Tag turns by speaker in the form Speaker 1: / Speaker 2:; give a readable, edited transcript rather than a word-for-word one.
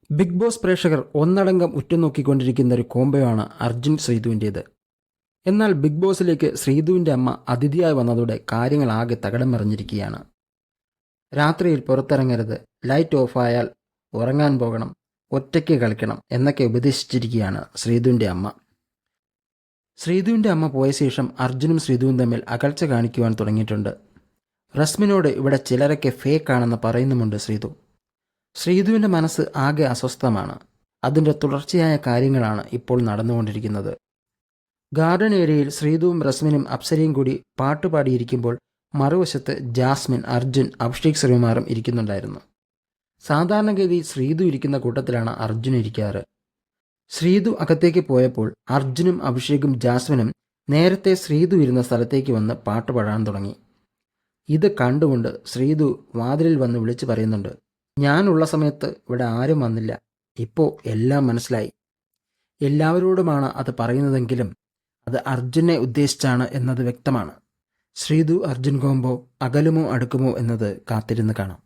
Speaker 1: Big boss പ്രേക്ഷകർ ഒന്നടങ്കം ഉറ്റുനോക്കിക്കൊണ്ടിരിക്കുന്ന ഒരു കോംബോയാണ് അർജുൻ ശ്രീധുവിൻ്റേത്. എന്നാൽ ബിഗ് ബോസിലേക്ക് ശ്രീധുവിൻ്റെ അമ്മ അതിഥിയായി വന്നതോടെ കാര്യങ്ങളാകെ തകിടം മറിഞ്ഞിരിക്കുകയാണ്. രാത്രിയിൽ പുറത്തിറങ്ങരുത്, ലൈറ്റ് ഓഫായാൽ ഉറങ്ങാൻ പോകണം, ഒറ്റയ്ക്ക് കളിക്കണം എന്നൊക്കെ ഉപദേശിച്ചിരിക്കുകയാണ് ശ്രീധുവിൻ്റെ അമ്മ. ശ്രീധുവിൻ്റെ അമ്മ പോയ ശേഷം അർജുനും ശ്രീധുവും തമ്മിൽ അകൽച്ച കാണിക്കുവാൻ തുടങ്ങിയിട്ടുണ്ട്. റസ്മിനോട് ഇവിടെ ചിലരൊക്കെ ഫേക്കാണെന്ന് പറയുന്നുമുണ്ട് ശ്രീധു. ശ്രീധുവിൻ്റെ മനസ്സ് ആകെ അസ്വസ്ഥമാണ്. അതിൻ്റെ തുടർച്ചയായ കാര്യങ്ങളാണ് ഇപ്പോൾ നടന്നുകൊണ്ടിരിക്കുന്നത്. ഗാർഡൻ ഏരിയയിൽ ശ്രീധുവും റസ്മിനും അപ്സരയും കൂടി പാട്ടുപാടിയിരിക്കുമ്പോൾ മറുവശത്ത് ജാസ്മിൻ, അർജുൻ, അഭിഷേക് ശ്രീകുമാറും ഇരിക്കുന്നുണ്ടായിരുന്നു. സാധാരണഗതി ശ്രീധു ഇരിക്കുന്ന കൂട്ടത്തിലാണ് അർജുൻ ഇരിക്കാറ്. ശ്രീധു അകത്തേക്ക് പോയപ്പോൾ അർജുനും അഭിഷേകും ജാസ്മിനും നേരത്തെ ശ്രീധു ഇരുന്ന സ്ഥലത്തേക്ക് വന്ന് പാട്ടുപാടാൻ തുടങ്ങി. ഇത് കണ്ടുകൊണ്ട് ശ്രീധു വാതിലിൽ വന്ന് വിളിച്ചു പറയുന്നുണ്ട്, ഞാനുള്ള സമയത്ത് ഇവിടെ ആരും വന്നില്ല, ഇപ്പോൾ എല്ലാം മനസ്സിലായി. എല്ലാവരോടുമാണ് അത് പറയുന്നതെങ്കിലും അത് അർജുനെ ഉദ്ദേശിച്ചാണ് എന്നത് വ്യക്തമാണ്. ശ്രീധു അർജുൻ കോംബോ അകലുമോ അടുക്കുമോ എന്നത് കാത്തിരുന്ന് കാണാം.